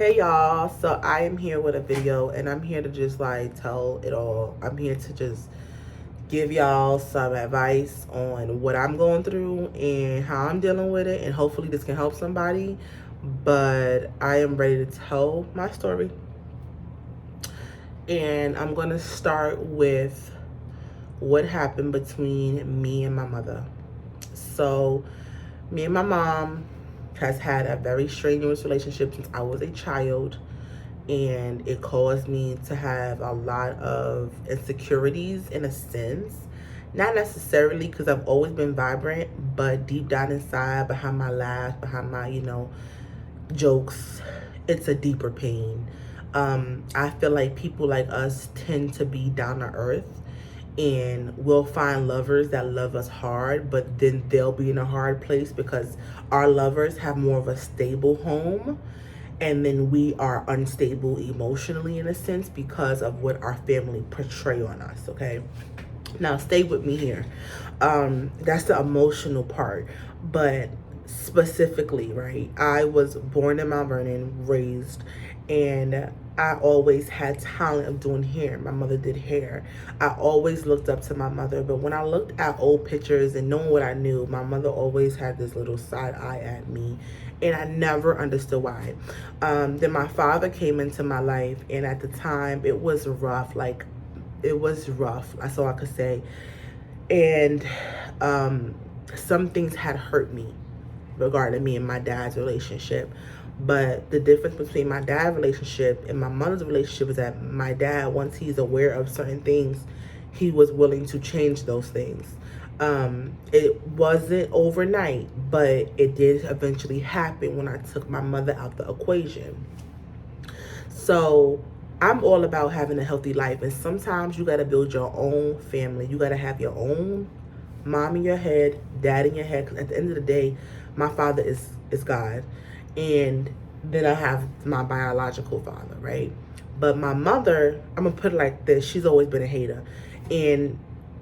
Hey y'all, so I am here with a video and I'm here to just like tell it all. I'm here to just give y'all some advice on what I'm going through and how I'm dealing with it, and hopefully this can help somebody. But I am ready to tell my story, and I'm going to start with what happened between me and my mother. So me and my mom has had a very strenuous relationship since I was a child, and it caused me to have a lot of insecurities in a sense. Not necessarily because I've always been vibrant, but deep down inside, behind my laugh, behind my, jokes, it's a deeper pain. I feel like people like us tend to be down to earth, and we'll find lovers that love us hard, but then they'll be in a hard place because our lovers have more of a stable home, and then we are unstable emotionally in a sense because of what our family portray on us. Okay, now stay with me here. That's the emotional part, but specifically, right, I was born in Mount Vernon, raised, and I always had talent of doing hair. My mother did hair. I always looked up to my mother, but when I looked at old pictures and knowing what I knew, my mother always had this little side eye at me, and I never understood why. Then my father came into my life, and at the time it was rough. Like, it was rough. That's all I could say. And some things had hurt me regarding me and my dad's relationship. But the difference between my dad's relationship and my mother's relationship is that my dad, once he's aware of certain things, he was willing to change those things. It wasn't overnight, but it did eventually happen when I took my mother out the equation. So I'm all about having a healthy life, and sometimes you got to build your own family. You got to have your own mom in your head, dad in your head. Because at the end of the day, my father is God, and then I have my biological father, right? But my mother, I'm gonna put it like this: she's always been a hater, and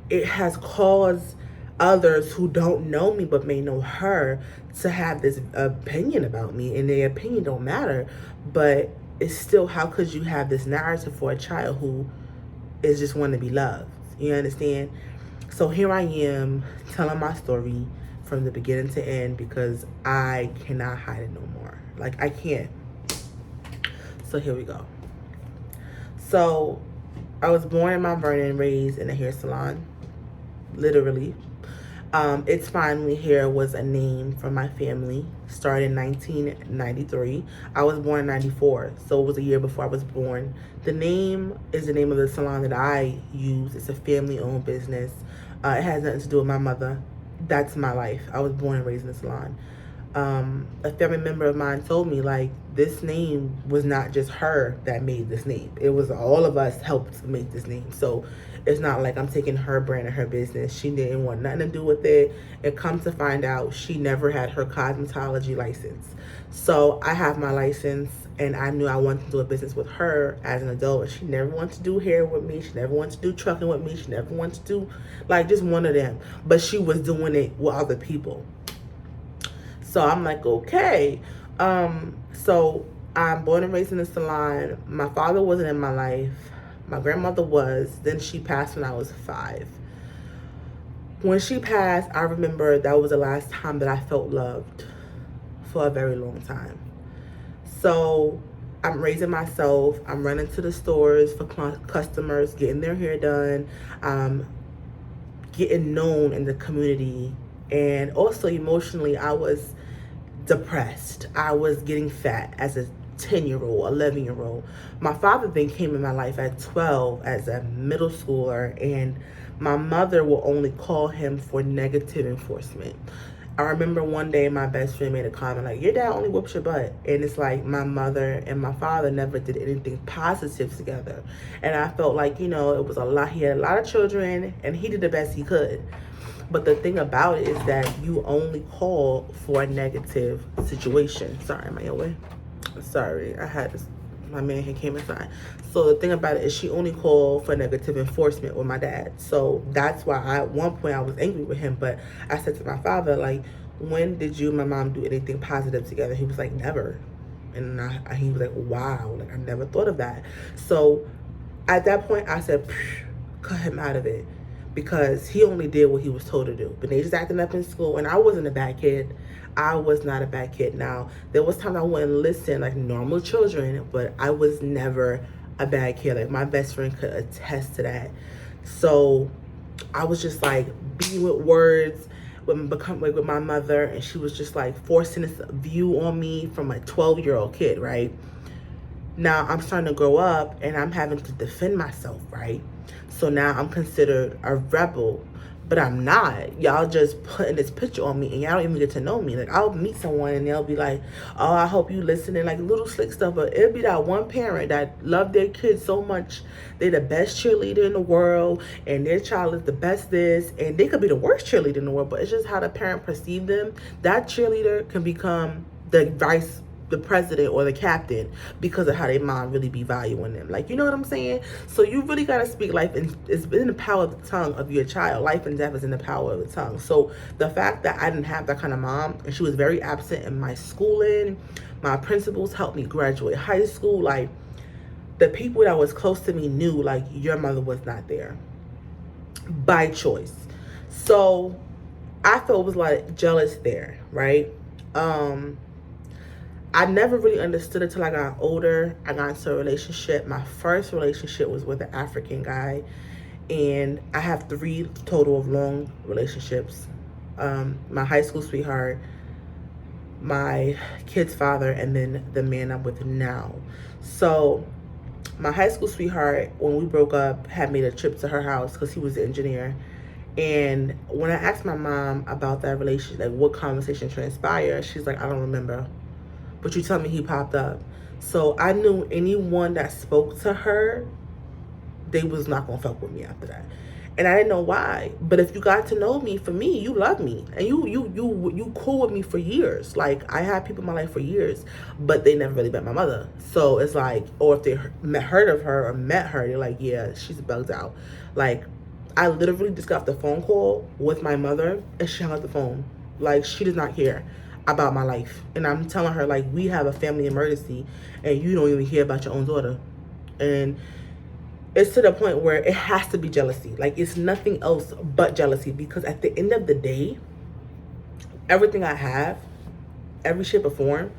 it has caused others who don't know me but may know her to have this opinion about me, and their opinion don't matter. But it's still, how could you have this narrative for a child who is just want to be loved? You understand? So here I am telling my story from the beginning to end because I cannot hide it no more. Like, I can't. So here we go. So I was born in Mount Vernon, raised in a hair salon, literally. It's Finally Hair was a name from my family. Started in 1993. I was born in 94, so it was a year before I was born. The name is the name of the salon that I use. It's a family-owned business. It has nothing to do with my mother. That's my life. I was born and raised in a salon. A family member of mine told me, like, this name was not just her that made this name. It was all of us helped make this name. So it's not like I'm taking her brand and her business. She didn't want nothing to do with it. It comes to find out she never had her cosmetology license. So I have my license, and I knew I wanted to do a business with her as an adult. And she never wanted to do hair with me. She never wanted to do trucking with me. She never wanted to do, like, just one of them. But she was doing it with other people. So I'm like, okay. So I'm born and raised in the salon. My father wasn't in my life. My grandmother was. Then she passed when I was 5. When she passed, I remember that was the last time that I felt loved for a very long time. So I'm raising myself. I'm running to the stores for customers, getting their hair done, getting known in the community. And also emotionally, I was depressed. I was getting fat as a 10-year-old, 11-year-old. My father then came in my life at 12 as a middle schooler, and my mother will only call him for negative enforcement. I remember one day my best friend made a comment like, your dad only whoops your butt. And it's like my mother and my father never did anything positive together. And I felt like, it was a lot. He had a lot of children, and he did the best he could. But the thing about it is that you only call for a negative situation. Sorry, am I your way? Sorry, my man here came inside. So the thing about it is she only called for negative enforcement with my dad. So that's why at one point I was angry with him. But I said to my father, like, when did you and my mom do anything positive together? He was like, never. And he was like, wow, like I never thought of that. So at that point, I said, cut him out of it, because he only did what he was told to do. But they just acting up in school, and I wasn't a bad kid. I was not a bad kid. Now, there was times I wouldn't listen like normal children, but I was never a bad kid. Like my best friend could attest to that. So I was just like being with words with my mother, and she was just like forcing this view on me from a 12-year-old kid, right? Now I'm starting to grow up and I'm having to defend myself, right? So now I'm considered a rebel, but I'm not. Y'all just putting this picture on me and y'all don't even get to know me. Like I'll meet someone and they'll be like, oh, I hope you listening, like little slick stuff. But it'll be that one parent that love their kids so much. They're the best cheerleader in the world and their child is the best this. And they could be the worst cheerleader in the world, but it's just how the parent perceive them. That cheerleader can become the president or the captain because of how their mom really be valuing them. Like, you know what I'm saying? So you really got to speak life, and it's in the power of the tongue of your child. Life and death is in the power of the tongue. So the fact that I didn't have that kind of mom, and she was very absent in my schooling, my principals helped me graduate high school. Like the people that was close to me knew like your mother was not there by choice. So I felt it was like jealous there, right? I never really understood it till I got older. I got into a relationship. My first relationship was with an African guy, and I have 3 total of long relationships. My high school sweetheart, my kid's father, and then the man I'm with now. So my high school sweetheart, when we broke up, had made a trip to her house because he was an engineer. And when I asked my mom about that relationship, like what conversation transpired, she's like, I don't remember. But you tell me he popped up. So I knew anyone that spoke to her, they was not gonna fuck with me after that. And I didn't know why. But if you got to know me, for me, you love me. And you cool with me for years. Like I had people in my life for years, but they never really met my mother. So it's like, or if they heard of her or met her, they're like, yeah, she's bugged out. Like I literally just got off the phone call with my mother and she hung up the phone. Like she does not care about my life. And I'm telling her like, we have a family emergency and you don't even hear about your own daughter. And it's to the point where it has to be jealousy. Like it's nothing else but jealousy, because at the end of the day, everything I have, every shape or form,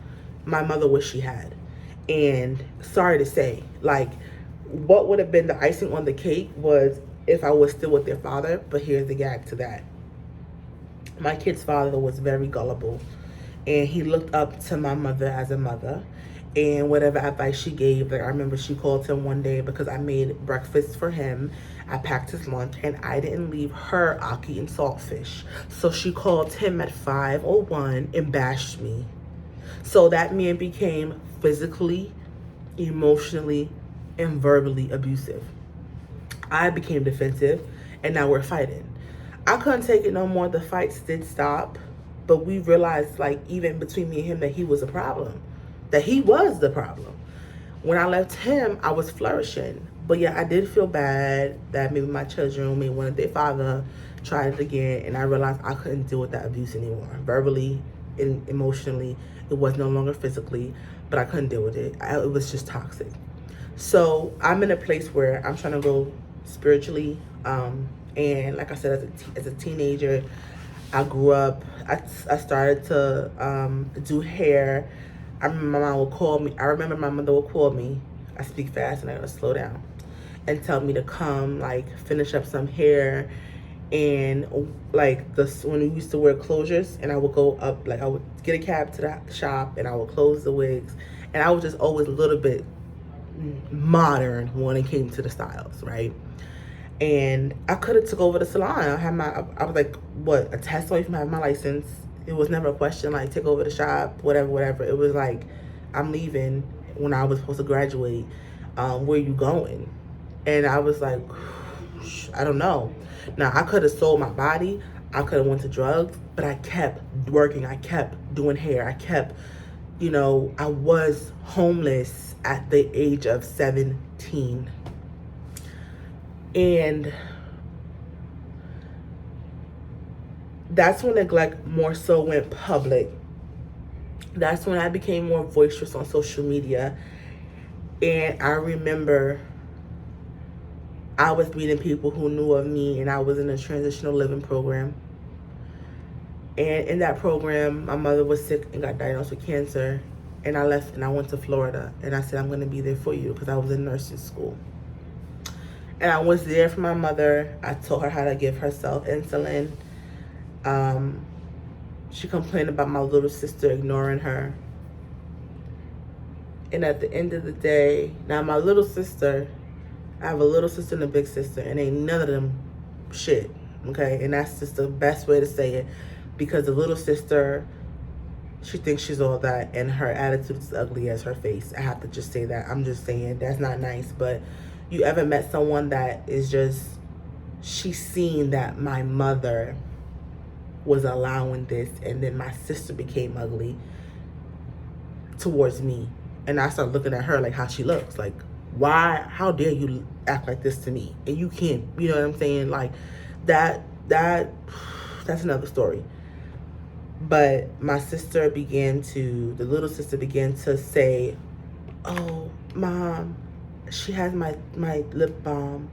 my mother wished she had. And sorry to say, like what would have been the icing on the cake was if I was still with their father. But here's the gag to that. My kid's father was very gullible, and he looked up to my mother as a mother. And whatever advice she gave, like I remember she called him one day because I made breakfast for him. I packed his lunch and I didn't leave her ackee and saltfish. So she called him at 5:01 and bashed me. So that man became physically, emotionally, and verbally abusive. I became defensive, and now we're fighting. I couldn't take it no more. The fights did stop, but we realized, like, even between me and him, that he was a problem, that he was the problem. When I left him, I was flourishing. But yeah, I did feel bad that maybe my children may wanted their father, tried it again, and I realized I couldn't deal with that abuse anymore. Verbally and emotionally, it was no longer physically, but I couldn't deal with it. It was just toxic. So I'm in a place where I'm trying to grow spiritually. And like I said, as a teenager, I grew up, I started to do hair. I remember my mom would call me. I remember my mother would call me. I speak fast and I gotta slow down. And tell me to come, like, finish up some hair. And like when we used to wear closures, and I would go up, like I would get a cab to the shop and I would close the wigs. And I was just always a little bit modern when it came to the styles, right? And I could have took over the salon. I was like, what, a test away from having my license. It was never a question like take over the shop, whatever. It was like, I'm leaving when I was supposed to graduate. Where you going? And I was like, I don't know. Now I could have sold my body. I could have went to drugs, but I kept working. I kept doing hair. I kept, I was homeless at the age of 17. And that's when neglect more so went public. That's when I became more boisterous on social media. And I remember I was meeting people who knew of me, and I was in a transitional living program. And in that program, my mother was sick and got diagnosed with cancer. And I left and I went to Florida. And I said, I'm going to be there for you, because I was in nursing school. And I was there for my mother. I taught her how to give herself insulin. She complained about my little sister ignoring her. And at the end of the day, now my little sister, I have a little sister and a big sister, and ain't none of them shit, okay? And that's just the best way to say it, because the little sister, she thinks she's all that, and her attitude is ugly as her face. I have to just say that. I'm just saying, that's not nice. But you ever met someone that is just, she's seen that my mother was allowing this, and then my sister became ugly towards me. And I started looking at her like how she looks. Like, why, how dare you act like this to me? And you can't, you know what I'm saying? Like, that's another story. But my sister the little sister began to say, oh, Mom, she has my lip balm.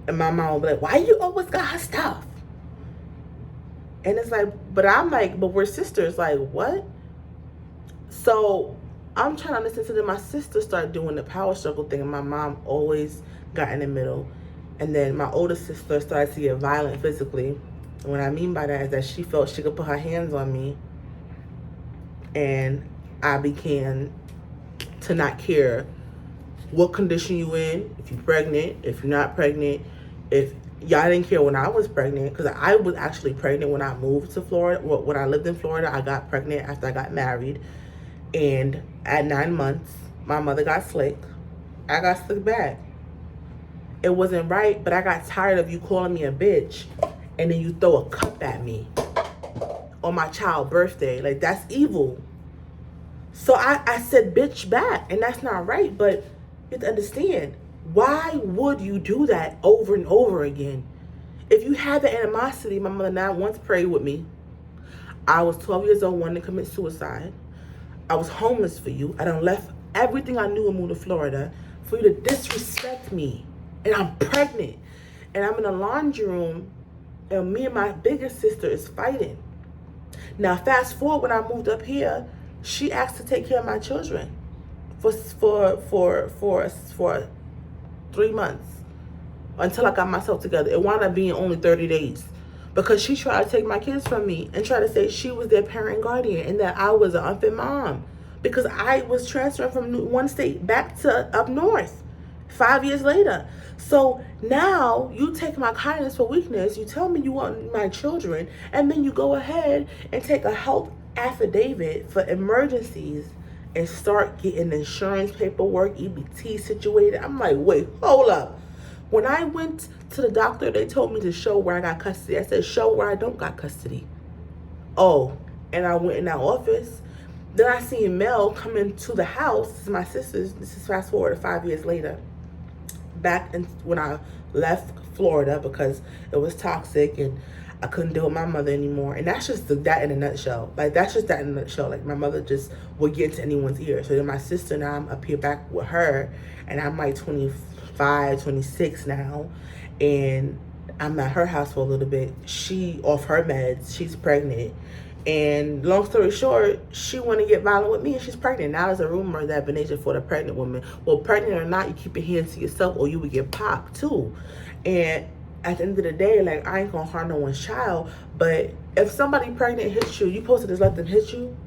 And my mom would be like, why you always got her stuff? And it's like, but I'm like, but we're sisters. Like, what? So I'm trying to listen to them. My sister started doing the power struggle thing, and my mom always got in the middle. And then my older sister started to get violent physically. And what I mean by that is that she felt she could put her hands on me. And I began to not care what condition you in, if you're pregnant, if you're not pregnant, if y'all didn't care when I was pregnant, because I was actually pregnant when I moved to Florida. When I lived in Florida, I got pregnant after I got married. And at 9 months, my mother got slick. I got slick back. It wasn't right, but I got tired of you calling me a bitch, and then you throw a cup at me on my child's birthday. Like, that's evil. So I said bitch back, and that's not right. But you have to understand, why would you do that over and over again? If you had the animosity, my mother now once prayed with me. I was 12 years old, wanting to commit suicide. I was homeless for you. I done left everything I knew and moved to Florida for you to disrespect me. And I'm pregnant. And I'm in a laundry room, and me and my biggest sister is fighting. Now, fast forward, when I moved up here, she asked to take care of my children for 3 months until I got myself together. It wound up being only 30 days. Because she tried to take my kids from me and try to say she was their parent and guardian, and that I was an unfit mom. Because I was transferring from one state back to up north 5 years later. So now you take my kindness for weakness. You tell me you want my children, and then you go ahead and take a health affidavit for emergencies and start getting insurance paperwork, EBT situated. I'm like, wait, hold up. When I went to the doctor, they told me to show where I got custody. I said, show where I don't got custody. Oh, and I went in that office. Then I seen Mel come into the house. This is my sister's. This is fast forward to 5 years later. Back when I left Florida because it was toxic and I couldn't deal with my mother anymore. And that's just that in a nutshell. Like, that's just that in a nutshell. Like, my mother just would get into anyone's ear. So then my sister, now I'm up here back with her, and I'm like 25, 26 now, and I'm at her house for a little bit. She off her meds, she's pregnant, and long story short, she want to get violent with me, and she's pregnant. Now there's a rumor that Venetia for the pregnant woman. Well, pregnant or not, you keep your hands to yourself, or you would get popped too. And at the end of the day, like, I ain't gonna harm no one's child, but if somebody pregnant hits you, you supposed to just let them hit you?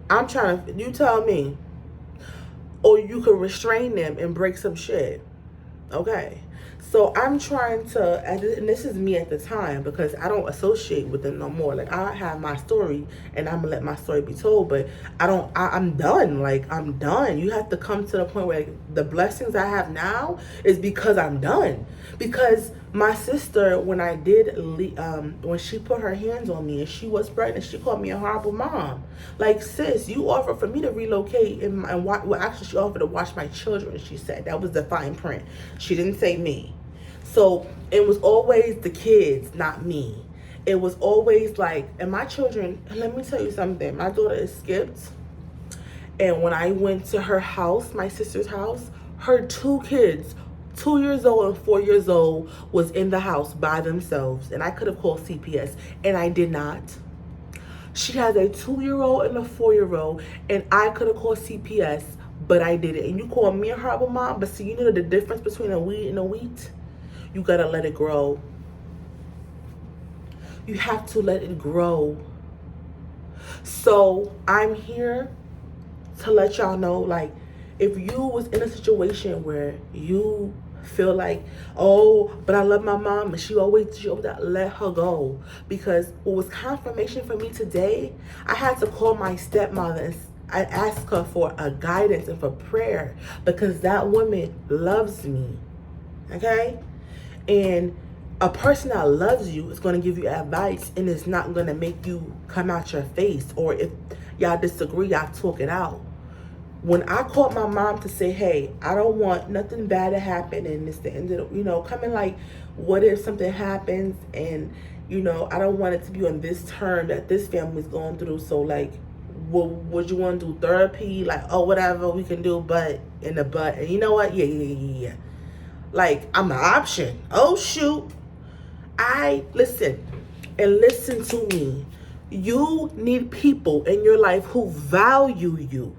You tell me. Or you could restrain them and break some shit. Okay. So I'm trying to, and this is me at the time, because I don't associate with them no more. Like, I have my story, and I'm gonna let my story be told, but I'm done. Like, I'm done. You have to come to the point where, like, the blessings I have now is because I'm done. Because my sister, when I did, when she put her hands on me and she was pregnant, she called me a horrible mom. Like, sis, you offered for me to relocate, and well, actually, she offered to watch my children, she said. That was the fine print. She didn't say me. So it was always the kids, not me. It was always like, and my children, let me tell you something. My daughter is skipped. And when I went to her house, my sister's house, her 2 kids, 2 years old and 4 years old, was in the house by themselves. And I could have called CPS, and I did not. She has a 2-year-old and a 4-year-old, and I could have called CPS, but I didn't. And you call me a horrible mom, but see, you know the difference between a weed and a wheat? You gotta let it grow. You have to let it grow. So I'm here to let y'all know, like, if you was in a situation where you feel like, oh, but I love my mom and she always that, let her go. Because what was confirmation for me today, I had to call my stepmother and I asked her for a guidance and for prayer, because that woman loves me. Okay? And a person that loves you is going to give you advice, and it's not going to make you come out your face. Or if y'all disagree, y'all talk it out. When I called my mom to say, hey, I don't want nothing bad to happen, and it's the end of the, coming like, what if something happens, and, I don't want it to be on this term that this family's going through. So, like, would you want to do therapy? Like, oh, whatever we can do, but in the butt. And you know what? Yeah. Like, I'm an option. Oh, shoot. Listen to me. You need people in your life who value you.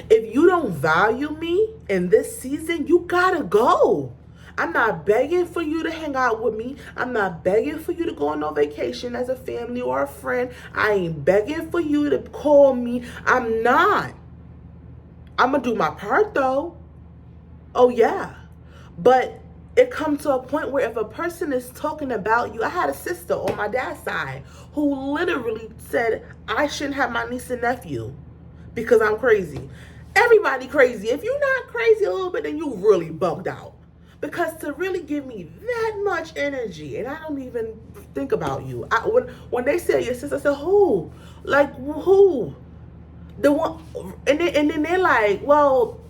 If you don't value me in this season, you gotta go. I'm not begging for you to hang out with me. I'm not begging for you to go on no vacation as a family or a friend. I ain't begging for you to call me. I'm not. I'm gonna do my part though. Oh yeah. But it comes to a point where if a person is talking about you, I had a sister on my dad's side who literally said, I shouldn't have my niece and nephew because I'm crazy. Everybody crazy. If you're not crazy a little bit, then you really bugged out. Because to really give me that much energy, and I don't even think about you. When they say your sister, I said, who? Like, who? The one, and then they're like, well,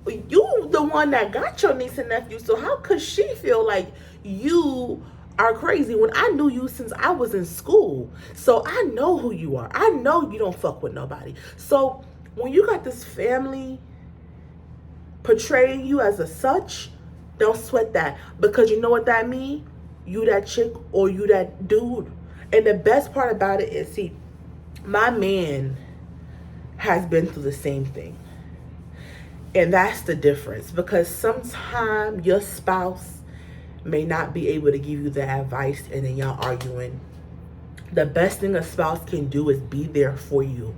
you the one that got your niece and nephew, so how could she feel like you are crazy when I knew you since I was in school? So I know who you are. I know you don't fuck with nobody. So when you got this family portraying you as a such, don't sweat that, because you know what that means? You that chick or you that dude. And the best part about it is, see, my man has been through the same thing. And that's the difference, because sometimes your spouse may not be able to give you the advice, and then y'all arguing. The best thing a spouse can do is be there for you.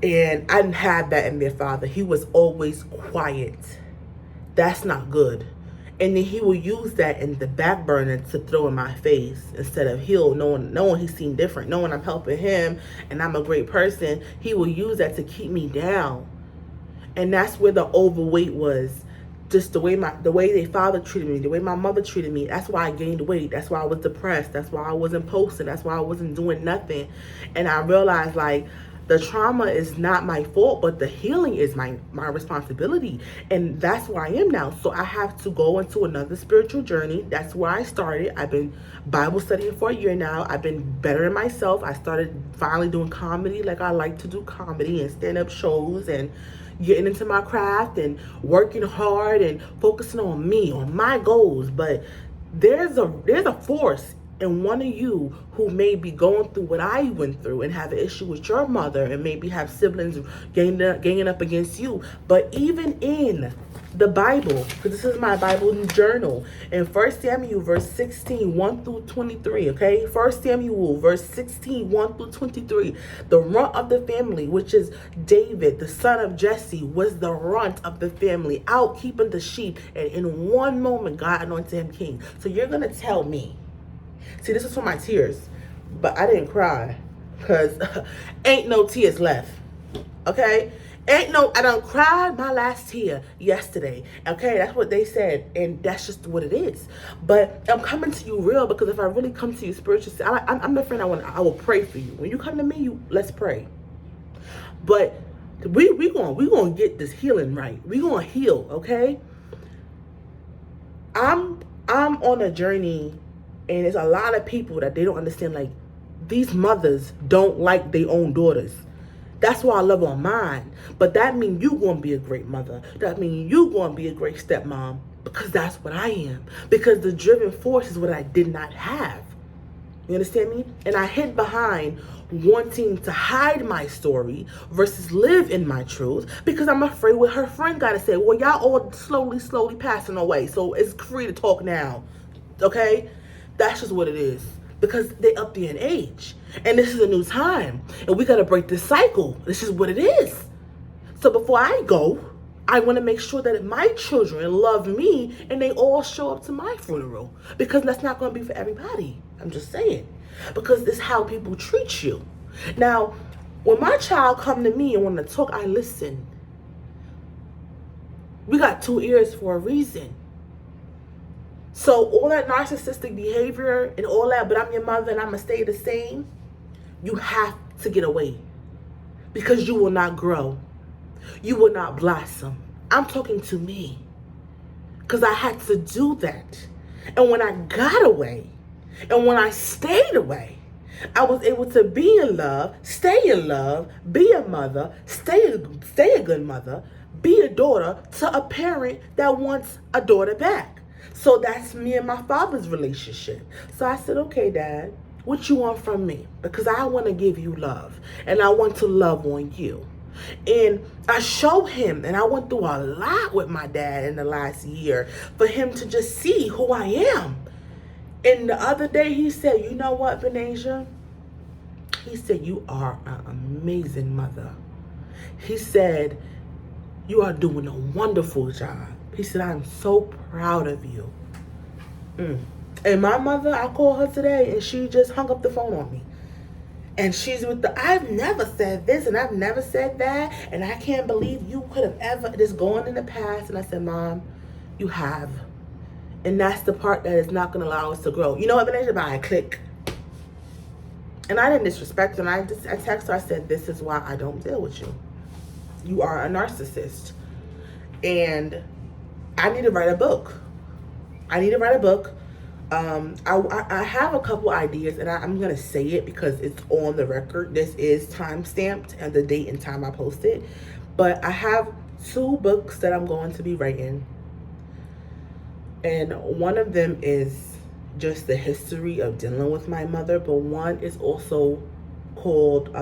And I didn't have that in their father. He was always quiet. That's not good. And then he will use that in the back burner to throw in my face, instead of knowing he's seen different, knowing I'm helping him and I'm a great person. He will use that to keep me down. And that's where the overweight was. Just the way their father treated me, the way my mother treated me. That's why I gained weight. That's why I was depressed. That's why I wasn't posting. That's why I wasn't doing nothing. And I realized, like, the trauma is not my fault, but the healing is my responsibility. And that's where I am now. So I have to go into another spiritual journey. That's where I started. I've been Bible studying for a year now. I've been bettering myself. I started finally doing comedy. Like, I like to do comedy and stand-up shows and getting into my craft and working hard and focusing on me, on my goals. But there's a force in one of you who may be going through what I went through and have an issue with your mother, and maybe have siblings ganging up against you. But even in the Bible, because this is my Bible journal, in 1 Samuel verse 16, 1 through 23, okay? 1 Samuel verse 16, 1 through 23. The runt of the family, which is David, the son of Jesse, was the runt of the family, out keeping the sheep. And in one moment, God anointed him king. So you're going to tell me, see, this is for my tears, but I didn't cry because ain't no tears left, okay? I done cried my last tear yesterday, okay? That's what they said, and that's just what it is. But I'm coming to you real, because if I really come to you spiritually, I'm the friend I will pray for you. When you come to me, let's pray. But we gonna get this healing right. We gonna heal, okay? I'm on a journey And there's a lot of people that they don't understand, like, these mothers don't like their own daughters. That's why I love on mine. But that means you going to be a great mother. That means you going to be a great stepmom. Because that's what I am. Because the driving force is what I did not have. You understand me? And I hid behind wanting to hide my story versus live in my truth, because I'm afraid what her friend got to say. Well, y'all all slowly passing away, so it's free to talk now. Okay? That's just what it is. Because they up there in age. And this is a new time. And we got to break this cycle. This is what it is. So before I go, I want to make sure that my children love me and they all show up to my funeral. Because that's not going to be for everybody. I'm just saying. Because it's how people treat you. Now, when my child come to me and want to talk, I listen. We got 2 ears for a reason. So all that narcissistic behavior and all that, but I'm your mother and I'm going to stay the same, you have to get away. Because you will not grow. You will not blossom. I'm talking to me. Because I had to do that. And when I got away, and when I stayed away, I was able to be in love, stay in love, be a mother, stay a good mother, be a daughter to a parent that wants a daughter back. So that's me and my father's relationship. So I said, okay, Dad, what you want from me? Because I want to give you love. And I want to love on you. And I show him, and I went through a lot with my dad in the last year for him to just see who I am. And the other day he said, you know what, Benasia? He said, you are an amazing mother. He said, you are doing a wonderful job. He said, I'm so proud of you. And my mother, I called her today and she just hung up the phone on me. And she's with I've never said this and I've never said that. And I can't believe you could have ever, this going in the past. And I said, Mom, you have. And that's the part that is not going to allow us to grow. You know what, Vanessa? I click. And I didn't disrespect her. I texted her, I said, this is why I don't deal with you. You are a narcissist. And I need to write a book. I have a couple ideas, and I'm going to say it because it's on the record. This is time stamped and the date and time I posted. But I have 2 books that I'm going to be writing. And one of them is just the history of dealing with my mother. But one is also called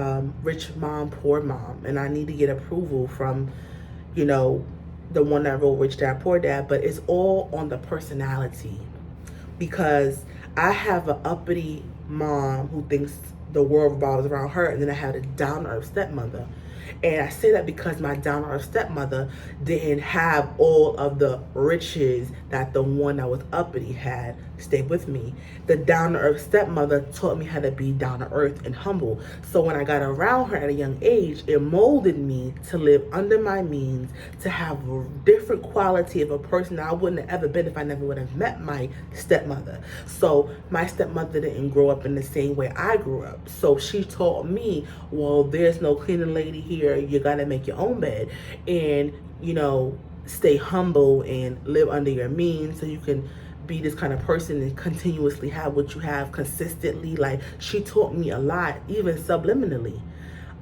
Rich Mom, Poor Mom. And I need to get approval from, the one that wrote Rich Dad, Poor Dad. But it's all on the personality. Because I have an uppity mom who thinks the world revolves around her, and then I have a down-to-earth stepmother. And I say that because my down-to-earth stepmother didn't have all of the riches that the one that was uppity had. Stay with me. The down-to-earth stepmother taught me how to be down-to-earth and humble. So when I got around her at a young age, it molded me to live under my means, to have a different quality of a person that I wouldn't have ever been if I never would have met my stepmother. So my stepmother didn't grow up in the same way I grew up. So she taught me, well, there's no cleaning lady here. You got to make your own bed. And, stay humble and live under your means so you can be this kind of person and continuously have what you have consistently. Like, she taught me a lot, even subliminally.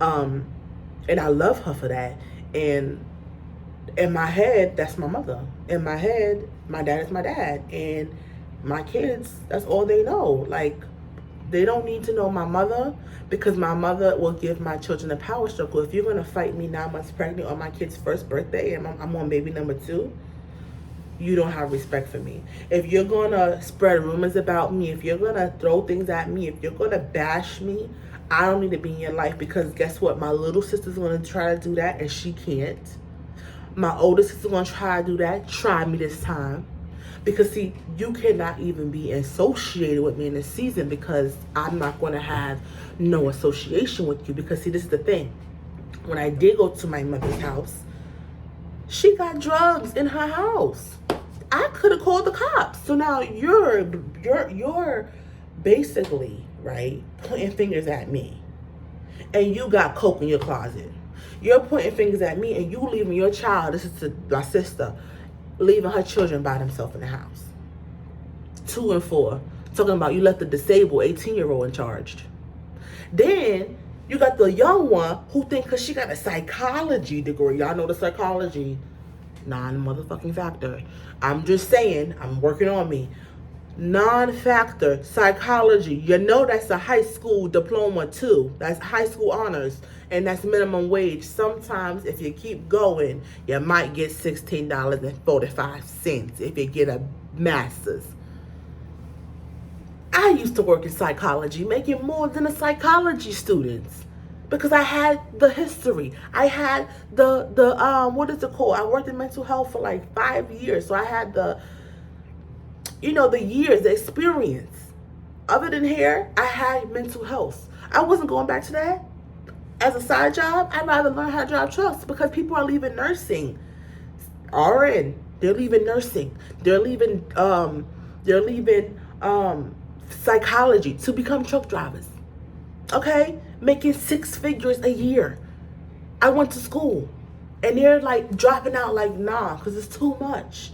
And I love her for that. And in my head, that's my mother. In my head, my dad is my dad. And my kids, that's all they know. Like, they don't need to know my mother, because my mother will give my children a power struggle. If you're going to fight me 9 months pregnant on my kid's first birthday and I'm on baby number 2, you don't have respect for me. If you're going to spread rumors about me, if you're going to throw things at me, if you're going to bash me, I don't need to be in your life, because guess what? My little sister's going to try to do that and she can't. My older sister's going to try to do that. Try me this time. Because, see, you cannot even be associated with me in this season, because I'm not going to have no association with you. Because, see, this is the thing. When I did go to my mother's house, she got drugs in her house. I could have called the cops. So now you're basically, right, pointing fingers at me. And you got coke in your closet. You're pointing fingers at me, and you leaving your child, this is to my sister, leaving her children by themselves in the house. 2 and 4. Talking about you left the disabled 18-year-old in charge. Then you got the young one who think because she got a psychology degree. Y'all know the psychology non-motherfucking factor. I'm just saying, I'm working on me. Non-factor psychology. You know that's a high school diploma too. That's high school honors. And that's minimum wage. Sometimes if you keep going, you might get $16.45 if you get a master's. I used to work in psychology, making more than the psychology students. Because I had the history. I had the what is it called? I worked in mental health for like 5 years. So I had the years, the experience. Other than hair, I had mental health. I wasn't going back to that. As a side job, I'd rather learn how to drive trucks because people are leaving nursing. RN, they're leaving nursing. They're leaving psychology to become truck drivers. Okay? Making 6 figures a year. I went to school and they're like dropping out like, nah, because it's too much.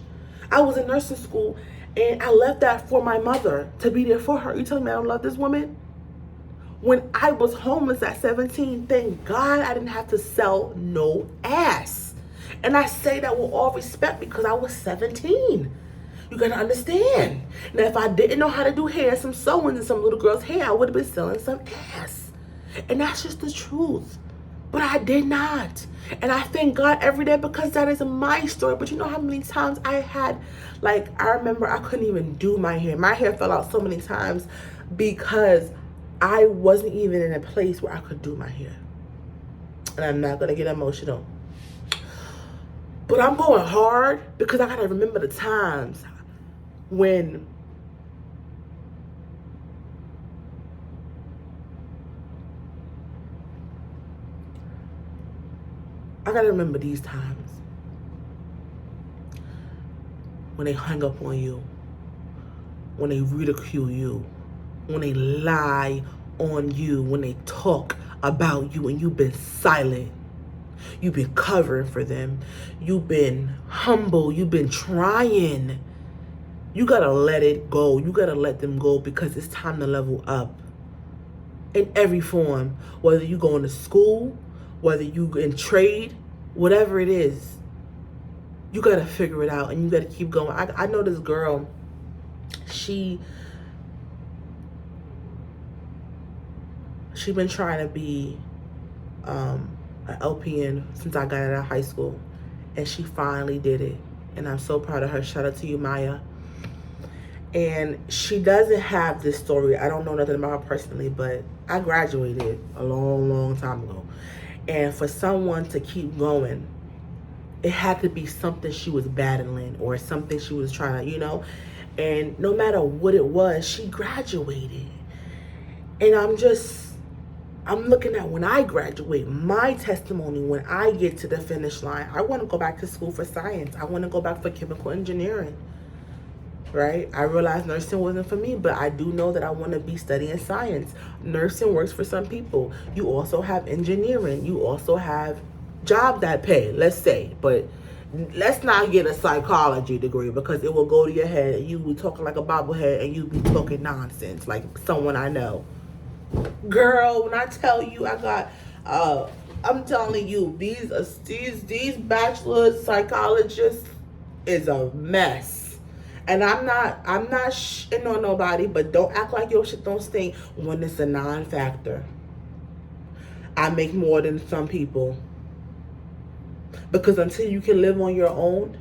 I was in nursing school and I left that for my mother to be there for her. You telling me I don't love this woman? When I was homeless at 17, thank God I didn't have to sell no ass. And I say that with all respect because I was 17. You gotta understand. Now, if I didn't know how to do hair, some sewing in some little girl's hair, I would have been selling some ass. And that's just the truth. But I did not. And I thank God every day because that is my story. But you know how many times I had, I remember I couldn't even do my hair. My hair fell out so many times because I wasn't even in a place where I could do my hair. And I'm not gonna get emotional. But I'm going hard because I gotta remember the times when I gotta remember these times when they hung up on you, when they ridicule you, when they lie on you, when they talk about you and you've been silent. You've been covering for them. You've been humble. You've been trying. You gotta let it go. You gotta let them go because it's time to level up in every form. Whether you going to school, whether you in trade, whatever it is, you gotta figure it out and you gotta keep going. I know this girl, she been trying to be an LPN since I got out of high school, and she finally did it, and I'm so proud of her. Shout out to you, Maya. And she doesn't have this story. I don't know nothing about her personally, but I graduated a long time ago, and for someone to keep going, it had to be something she was battling or something she was trying to, and no matter what it was, she graduated. And I'm looking at when I graduate, my testimony, when I get to the finish line. I want to go back to school for science. I want to go back for chemical engineering, right? I realized nursing wasn't for me, but I do know that I want to be studying science. Nursing works for some people. You also have engineering. You also have jobs that pay, let's say. But let's not get a psychology degree because it will go to your head and you will be talking like a bobblehead and you be talking nonsense like someone I know. Girl, when I tell you I got, I'm telling you, these bachelor psychologists is a mess. And I'm not shitting on nobody, but don't act like your shit don't stink when it's a non-factor. I make more than some people. Because until you can live on your own,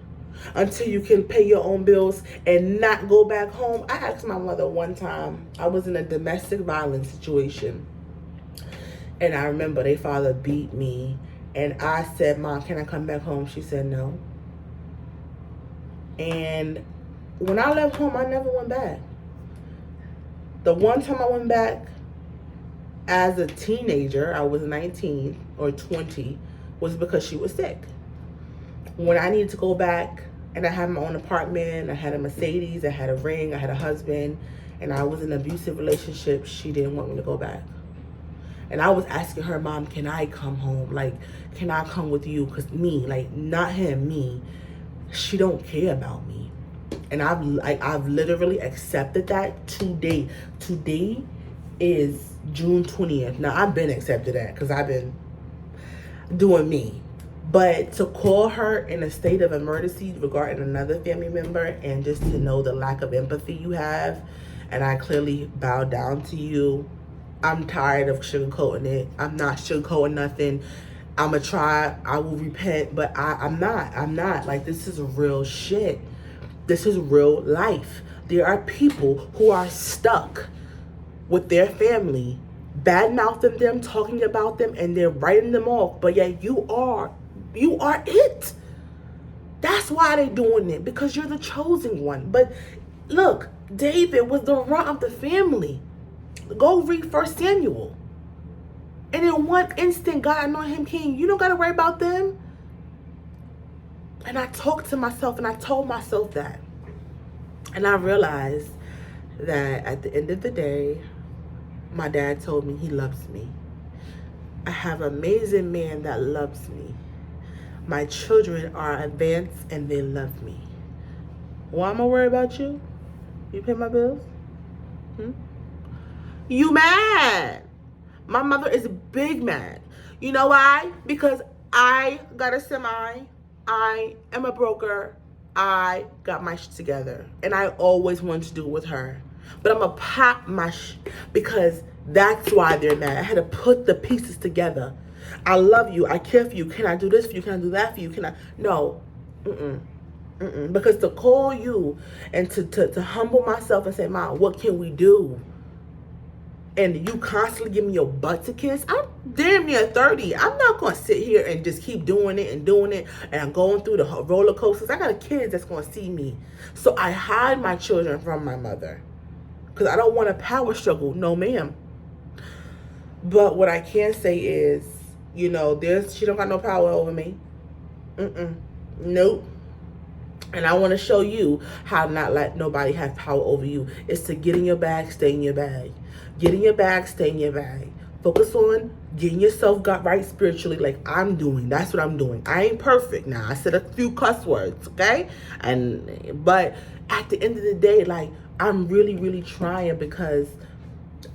until you can pay your own bills and not go back home. I asked my mother one time, I was in a domestic violence situation. And I remember their father beat me. And I said, Mom, can I come back home? She said no. And when I left home, I never went back. The one time I went back as a teenager, I was 19 or 20, was because she was sick. When I needed to go back, and I had my own apartment, I had a Mercedes, I had a ring, I had a husband, and I was in an abusive relationship, she didn't want me to go back. And I was asking her, Mom, can I come home? Can I come with you? Because me, not him, me, she don't care about me. And I've literally accepted that today. Today is June 20th. Now I've been accepted that because I've been doing me. But to call her in a state of emergency regarding another family member, and just to know the lack of empathy you have, and I clearly bow down to you. I'm tired of sugarcoating it. I'm not sugarcoating nothing. I'm gonna try. I will repent, but I'm not. Like, this is real shit. This is real life. There are people who are stuck with their family, bad mouthing them, talking about them, and they're writing them off. But yet you are it. That's why they're doing it, because you're the chosen one. But look, David was the runt of the family. Go read 1 Samuel. And in one instant, God anointed him king. You don't got to worry about them. And I talked to myself and I told myself that. And I realized that at the end of the day, my dad told me he loves me. I have an amazing man that loves me. My children are advanced and they love me. Why am I worried about you? You pay my bills? You mad? My mother is big mad. You know why? Because I got a semi. I am a broker. I got my shit together. And I always wanted to do it with her. But I'm going to pop my because that's why they're mad. I had to put the pieces together. I love you. I care for you. Can I do this for you? Can I do that for you? Can I? No. Because to call you and to humble myself and say, Mom, what can we do? And you constantly give me your butt to kiss. I'm damn near 30. I'm not going to sit here and just keep doing it. And I'm going through the roller coasters. I got a kid that's going to see me. So I hide my children from my mother. Because I don't want a power struggle. No, ma'am. But what I can say is, she don't got no power over me. Nope. And I want to show you how not let nobody have power over you. It's to get in your bag, stay in your bag. Get in your bag, stay in your bag. Focus on getting yourself got right spiritually, like I'm doing. That's what I'm doing. I ain't perfect now. I said a few cuss words, okay? But at the end of the day, like, I'm really, really trying, because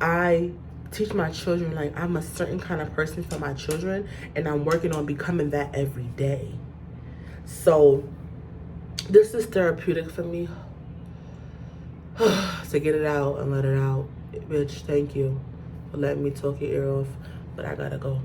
I teach my children, like, I'm a certain kind of person for my children, and I'm working on becoming that every day. So this is therapeutic for me to get it out and let it out. Bitch, thank you for letting me talk your ear off, but I gotta go.